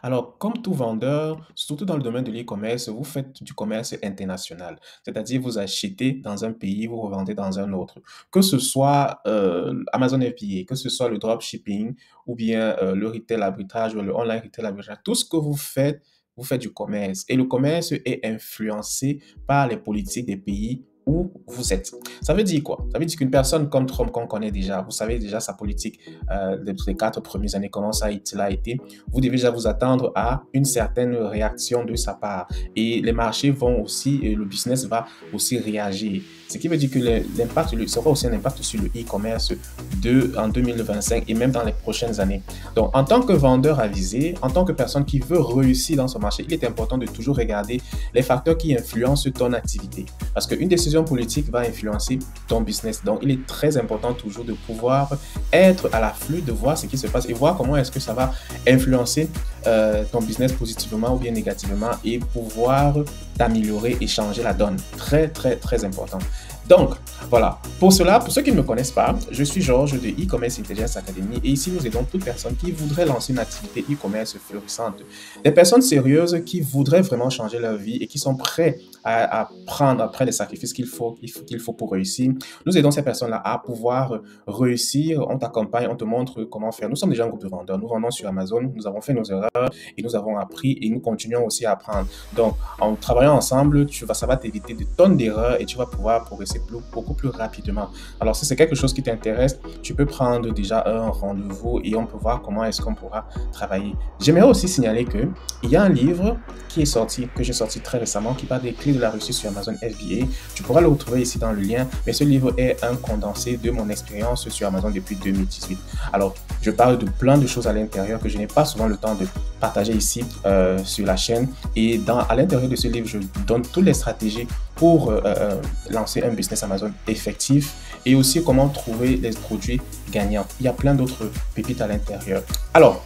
Alors, comme tout vendeur, surtout dans le domaine de l'e-commerce, vous faites du commerce international. C'est-à-dire, vous achetez dans un pays, vous revendez dans un autre. Que ce soit Amazon FBA, que ce soit le dropshipping, ou bien le retail arbitrage, ou le online retail arbitrage, tout ce que vous faites du commerce. Et le commerce est influencé par les politiques des pays où vous êtes. Ça veut dire quoi? Ça veut dire qu'une personne comme Trump qu'on connaît déjà, vous savez déjà sa politique des 4 premières années, comment ça a été, vous devez déjà vous attendre à une certaine réaction de sa part. Et les marchés vont aussi, et le business va aussi réagir. Ce qui veut dire que l'impact sera aussi un impact sur le e-commerce en 2025 et même dans les prochaines années. Donc, en tant que vendeur avisé, en tant que personne qui veut réussir dans ce marché, il est important de toujours regarder les facteurs qui influencent ton activité. Parce qu'une décision politique va influencer ton business. Donc, il est très important toujours de pouvoir être à l'afflux, de voir ce qui se passe et voir comment est-ce que ça va influencer ton business positivement ou bien négativement et pouvoir t'améliorer et changer la donne. Très, très, très important. Donc, voilà. Pour cela, pour ceux qui ne me connaissent pas, je suis Georges de e-commerce Intelligence Academy et ici nous aidons toute personne qui voudrait lancer une activité e-commerce florissante. Des personnes sérieuses qui voudraient vraiment changer leur vie et qui sont prêts à prendre après les sacrifices qu'il faut pour réussir. Nous aidons ces personnes-là à pouvoir réussir. On t'accompagne, on te montre comment faire. Nous sommes déjà un groupe de vendeurs. Nous vendons sur Amazon. Nous avons fait nos erreurs et nous avons appris et nous continuons aussi à apprendre. Donc, en travaillant ensemble, ça va t'éviter de tonnes d'erreurs et tu vas pouvoir progresser beaucoup plus rapidement. Alors, si c'est quelque chose qui t'intéresse, tu peux prendre déjà un rendez-vous et on peut voir comment est-ce qu'on pourra travailler. J'aimerais aussi signaler que il y a un livre qui est sorti, que j'ai sorti très récemment, qui parle des clés de la réussite sur Amazon FBA. Tu pourras le retrouver ici dans le lien, mais ce livre est un condensé de mon expérience sur Amazon depuis 2018. Alors, je parle de plein de choses à l'intérieur que je n'ai pas souvent le temps de partager ici sur la chaîne. Et à l'intérieur de ce livre, je donne toutes les stratégies pour lancer un business Amazon effectif et aussi comment trouver les produits gagnants. Il y a plein d'autres pépites à l'intérieur. Alors,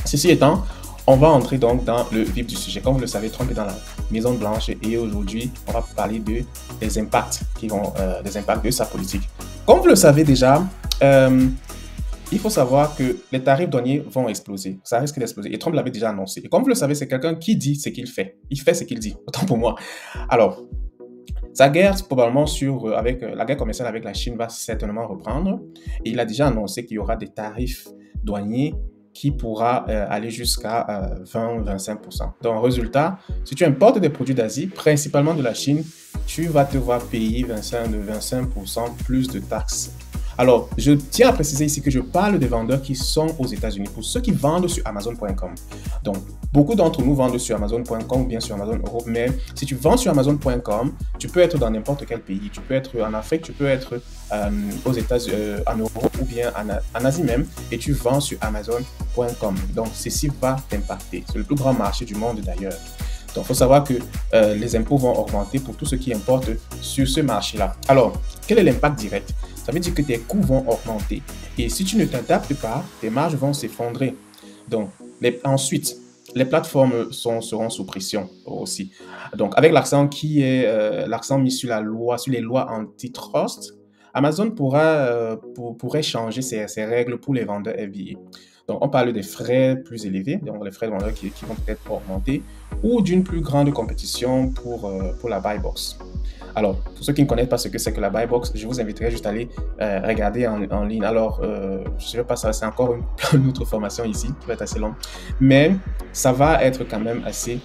ceci étant, on va entrer donc dans le vif du sujet. Comme vous le savez, Trump est dans la Maison Blanche et aujourd'hui, on va parler des impacts des impacts de sa politique. Comme vous le savez déjà, il faut savoir que les tarifs douaniers vont exploser. Ça risque d'exploser. Et Trump l'avait déjà annoncé. Et comme vous le savez, c'est quelqu'un qui dit ce qu'il fait. Il fait ce qu'il dit. Autant pour moi. Alors, sa guerre, probablement la guerre commerciale avec la Chine va certainement reprendre. Et il a déjà annoncé qu'il y aura des tarifs douaniers qui pourra aller jusqu'à 20-25%. Donc, résultat, si tu importes des produits d'Asie, principalement de la Chine, tu vas te voir payer 25% plus de taxes. Alors, je tiens à préciser ici que je parle des vendeurs qui sont aux États-Unis, pour ceux qui vendent sur Amazon.com. Donc, beaucoup d'entre nous vendent sur Amazon.com ou bien sur Amazon Europe, mais si tu vends sur Amazon.com, tu peux être dans n'importe quel pays. Tu peux être en Afrique, tu peux être aux États-Unis, en Europe ou bien en Asie même, et tu vends sur Amazon.com. Donc, ceci va t'impacter. C'est le plus grand marché du monde d'ailleurs. Donc, il faut savoir que les impôts vont augmenter pour tout ce qui importe sur ce marché-là. Alors, quel est l'impact direct? Ça veut dire que tes coûts vont augmenter. Et si tu ne t'adaptes pas, tes marges vont s'effondrer. Donc, ensuite, les plateformes seront sous pression aussi. Donc, avec l'accent mis sur la loi, sur les lois antitrust, Amazon pourrait changer ses règles pour les vendeurs FBA. Donc, on parle des frais plus élevés, donc les frais de vendeur qui vont peut-être augmenter, ou d'une plus grande compétition pour la buy box. Alors, pour ceux qui ne connaissent pas ce que c'est que la buy box, je vous inviterai juste à aller regarder en ligne. Alors, je ne sais pas, ça c'est encore une autre formation ici qui va être assez longue, mais ça va être quand même assez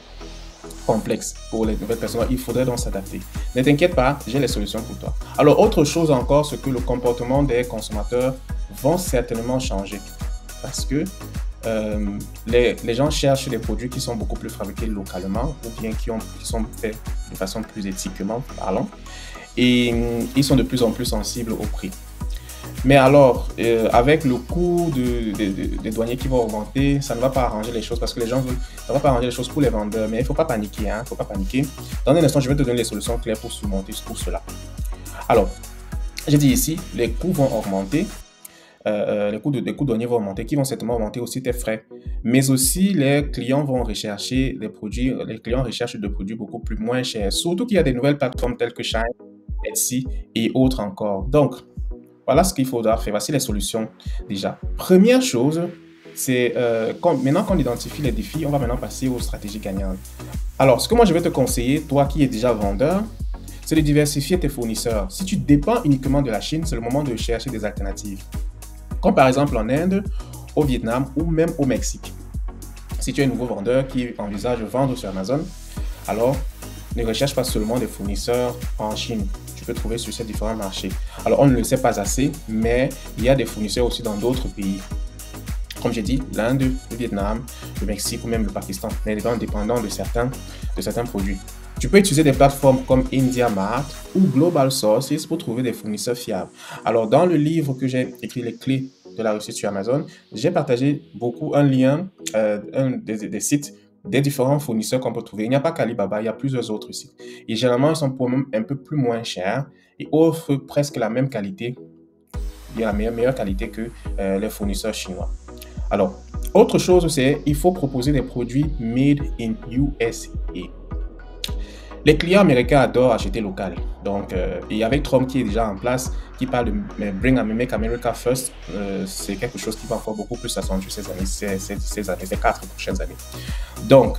complexe pour les nouvelles personnes. Il faudrait donc s'adapter. Ne t'inquiète pas, j'ai les solutions pour toi. Alors, autre chose encore, c'est que le comportement des consommateurs vont certainement changer parce que les gens cherchent des produits qui sont beaucoup plus fabriqués localement ou bien qui sont faits de façon plus éthiquement parlant et ils sont de plus en plus sensibles au prix. Mais alors, avec le coût des douaniers qui vont augmenter, ça ne va pas arranger les choses parce que ça ne va pas arranger les choses pour les vendeurs. Mais il ne faut pas paniquer, hein, il ne faut pas paniquer. Dans un instant, je vais te donner les solutions claires pour surmonter tout cela. Alors, j'ai dit ici, les coûts vont augmenter. Les coûts douaniers vont augmenter, qui vont certainement augmenter aussi tes frais. Mais aussi, les clients vont rechercher des produits, les clients recherchent des produits beaucoup plus moins chers. Surtout qu'il y a des nouvelles plateformes telles que Shine, Etsy et autres encore. Donc, voilà ce qu'il faudra faire. Voici les solutions déjà. Première chose, Maintenant qu'on identifie les défis, on va maintenant passer aux stratégies gagnantes. Alors, ce que moi je vais te conseiller, toi qui es déjà vendeur, c'est de diversifier tes fournisseurs. Si tu dépends uniquement de la Chine, c'est le moment de chercher des alternatives. Comme par exemple en Inde, au Vietnam ou même au Mexique. Si tu es un nouveau vendeur qui envisage de vendre sur Amazon, alors ne recherche pas seulement des fournisseurs en Chine. Tu peux trouver sur ces différents marchés. Alors, on ne le sait pas assez, mais il y a des fournisseurs aussi dans d'autres pays. Comme j'ai dit, l'Inde, le Vietnam, le Mexique ou même le Pakistan, mais dépendant de certains produits. Tu peux utiliser des plateformes comme IndiaMart ou Global Sources pour trouver des fournisseurs fiables. Alors, dans le livre que j'ai écrit, Les clés de la réussite sur Amazon, j'ai partagé un lien, des sites des différents fournisseurs qu'on peut trouver. Il n'y a pas qu'Alibaba, il y a plusieurs autres sites. Et généralement, ils sont pour même un peu plus moins chers et offrent presque la même qualité, bien la meilleure qualité que les fournisseurs chinois. Alors, autre chose, c'est qu'il faut proposer des produits made in USA. Les clients américains adorent acheter local. Donc, et avec Trump qui est déjà en place, qui parle de Make America First, c'est quelque chose qui va encore beaucoup plus s'accentuer ces 4 prochaines années. Donc,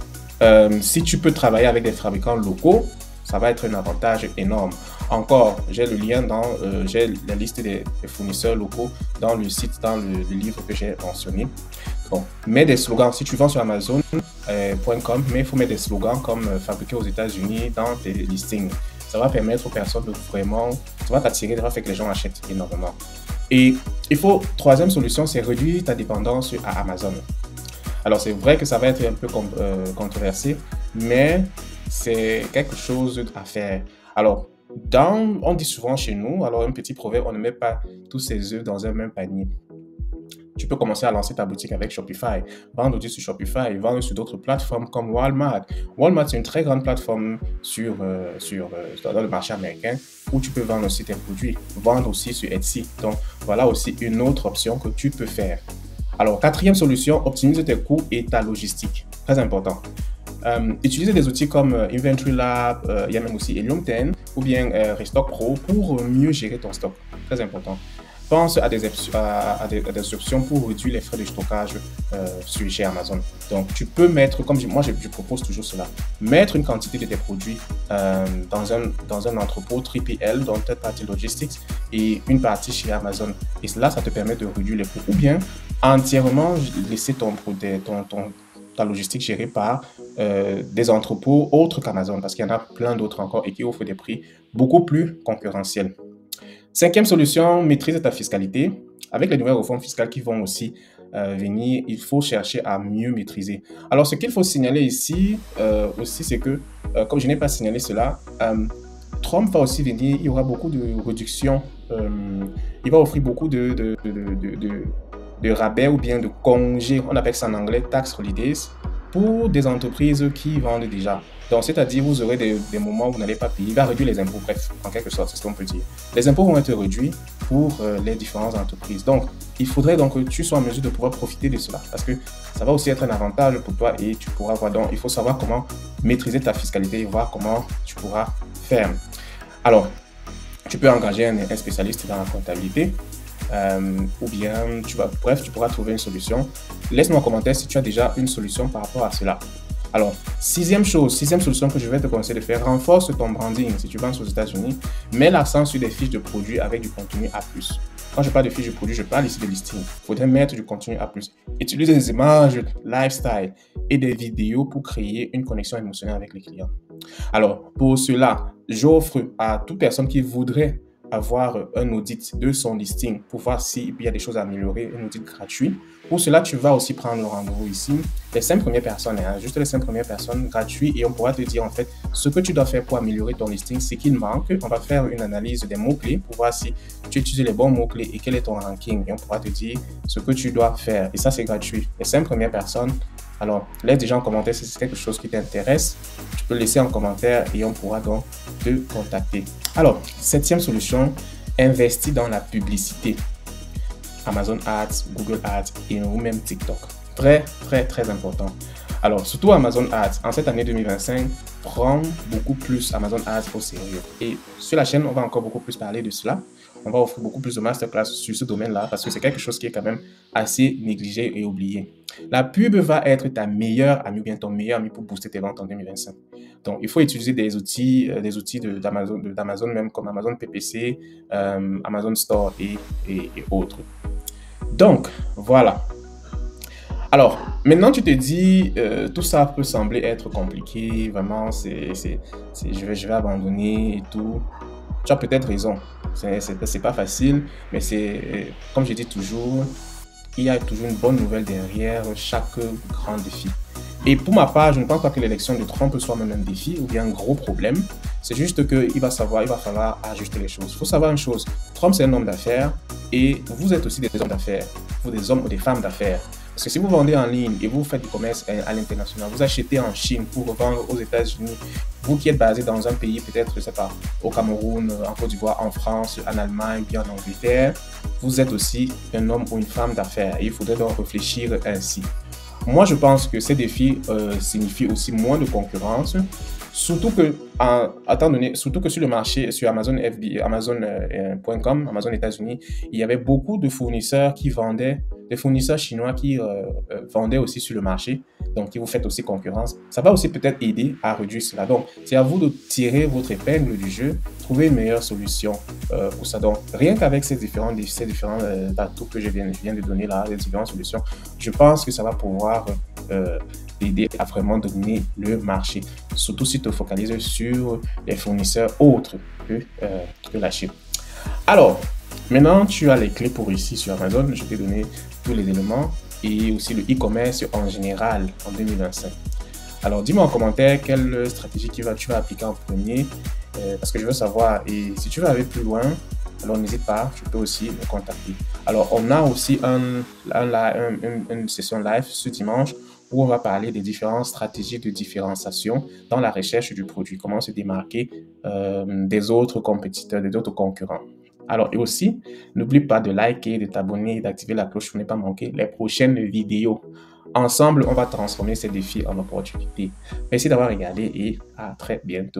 si tu peux travailler avec des fabricants locaux, ça va être un avantage énorme. Encore, j'ai le lien j'ai la liste des fournisseurs locaux dans le site, dans le livre que j'ai mentionné. Bon, mets des slogans. Si tu vends sur Amazon.com, mais il faut mettre des slogans comme fabriqué aux États-Unis dans tes listings. Ça va permettre aux personnes de vraiment, ça va t'attirer, ça va faire que les gens achètent énormément. Et troisième solution, c'est réduire ta dépendance à Amazon. Alors, c'est vrai que ça va être un peu controversé, mais c'est quelque chose à faire. Alors, on dit souvent chez nous, alors un petit proverbe, on ne met pas tous ses œufs dans un même panier. Tu peux commencer à lancer ta boutique avec Shopify, vendre sur Shopify, vendre sur d'autres plateformes comme Walmart. Walmart, c'est une très grande plateforme dans le marché américain où tu peux vendre aussi tes produits, vendre aussi sur Etsy. Donc, voilà aussi une autre option que tu peux faire. Alors, quatrième solution, optimise tes coûts et ta logistique. Très important. Utiliser des outils comme Inventory Lab, il y a même aussi Helium 10 ou bien Restock Pro pour mieux gérer ton stock. Très important. Pense à des options pour réduire les frais de stockage chez Amazon. Donc, tu peux mettre, comme moi je propose toujours cela, mettre une quantité de tes produits dans un entrepôt 3PL, donc third party logistics, et une partie chez Amazon. Et cela, ça te permet de réduire les coûts. Ou bien, entièrement laisser ta logistique gérée par des entrepôts autres qu'Amazon, parce qu'il y en a plein d'autres encore et qui offrent des prix beaucoup plus concurrentiels. Cinquième solution, maîtrise ta fiscalité. Avec les nouvelles réformes fiscales qui vont aussi venir, il faut chercher à mieux maîtriser. Alors, ce qu'il faut signaler ici aussi, c'est que, comme je n'ai pas signalé cela, Trump va aussi venir, il y aura beaucoup de réductions, il va offrir beaucoup de rabais ou bien de congés, on appelle ça en anglais tax holidays, pour des entreprises qui vendent déjà. Donc, c'est-à-dire, vous aurez des moments où vous n'allez pas payer. Il va réduire les impôts, bref, en quelque sorte, c'est ce qu'on peut dire. Les impôts vont être réduits pour les différentes entreprises. Donc, il faudrait donc que tu sois en mesure de pouvoir profiter de cela parce que ça va aussi être un avantage pour toi et tu pourras voir. Donc, il faut savoir comment maîtriser ta fiscalité et voir comment tu pourras faire. Alors, tu peux engager un spécialiste dans la comptabilité. Ou bien, tu pourras trouver une solution. Laisse-moi en commentaire si tu as déjà une solution par rapport à cela. Alors, sixième solution que je vais te conseiller de faire, renforce ton branding. Si tu vends aux États-Unis, mets l'accent sur des fiches de produits avec du contenu A+. Quand je parle de fiches de produits, je parle ici de listing. Il faudrait mettre du contenu A+. Utilise des images, lifestyle et des vidéos pour créer une connexion émotionnelle avec les clients. Alors, pour cela, j'offre à toute personne qui voudrait avoir un audit de son listing pour voir s'il y a des choses à améliorer, un audit gratuit. Pour cela, tu vas aussi prendre le rendez-vous ici. Les 5 premières personnes, juste les 5 premières personnes gratuits et on pourra te dire en fait ce que tu dois faire pour améliorer ton listing, ce qu'il manque. On va faire une analyse des mots-clés pour voir si tu utilises les bons mots-clés et quel est ton ranking et on pourra te dire ce que tu dois faire. Et ça, c'est gratuit. Les 5 premières personnes, alors laisse déjà en commentaire si c'est quelque chose qui t'intéresse. Tu peux laisser en commentaire et on pourra donc te contacter. Alors, septième solution, investis dans la publicité. Amazon Ads, Google Ads et ou même TikTok. Très, très, très important. Alors, surtout Amazon Ads, en cette année 2025, prend beaucoup plus Amazon Ads au sérieux. Et sur la chaîne, on va encore beaucoup plus parler de cela. On va offrir beaucoup plus de masterclass sur ce domaine-là parce que c'est quelque chose qui est quand même assez négligé et oublié. La pub va être ta meilleure amie ou bien ton meilleur ami pour booster tes ventes en 2025. Donc, il faut utiliser des outils d'Amazon même comme Amazon PPC, Amazon Store et autres. Donc, voilà. Alors, maintenant tu te dis, tout ça peut sembler être compliqué, vraiment, je vais abandonner et tout. Tu as peut-être raison, c'est pas facile, mais comme je dis toujours, il y a toujours une bonne nouvelle derrière chaque grand défi. Et pour ma part, je ne pense pas que l'élection de Trump soit même un défi ou bien un gros problème. C'est juste qu'il va falloir ajuster les choses. Il faut savoir une chose, Trump c'est un homme d'affaires et vous êtes aussi des hommes d'affaires, vous des hommes ou des femmes d'affaires. Parce que si vous vendez en ligne et vous faites du commerce à l'international, vous achetez en Chine pour revendre aux États-Unis, vous qui êtes basé dans un pays, peut-être, je ne sais pas, au Cameroun, en Côte d'Ivoire, en France, en Allemagne, bien en Angleterre, vous êtes aussi un homme ou une femme d'affaires et il faudrait donc réfléchir ainsi. Moi, je pense que ces défis signifient aussi moins de concurrence, surtout que sur le marché, sur Amazon FBA, Amazon.com, Amazon États-Unis, il y avait beaucoup de fournisseurs qui vendaient, des fournisseurs chinois qui vendaient aussi sur le marché, donc qui vous faites aussi concurrence. Ça va aussi peut-être aider à réduire cela. Donc, c'est à vous de tirer votre épingle du jeu, trouver une meilleure solution pour ça. Donc, rien qu'avec ces différents atouts que je viens de donner là, les différentes solutions, je pense que ça va pouvoir aider à vraiment dominer le marché, surtout si tu te focalises sur les fournisseurs autres que la Chine. Alors, maintenant, tu as les clés pour réussir sur Amazon. Je t'ai donné tous les éléments et aussi le e-commerce en général en 2025. Alors, dis-moi en commentaire quelle stratégie tu vas appliquer en premier parce que je veux savoir. Et si tu veux aller plus loin, alors n'hésite pas, tu peux aussi me contacter. Alors, on a aussi une session live ce dimanche où on va parler des différentes stratégies de différenciation dans la recherche du produit, comment se démarquer des autres compétiteurs, des autres concurrents. Alors, et aussi, n'oublie pas de liker, de t'abonner et d'activer la cloche pour ne pas manquer les prochaines vidéos. Ensemble, on va transformer ces défis en opportunités. Merci d'avoir regardé et à très bientôt.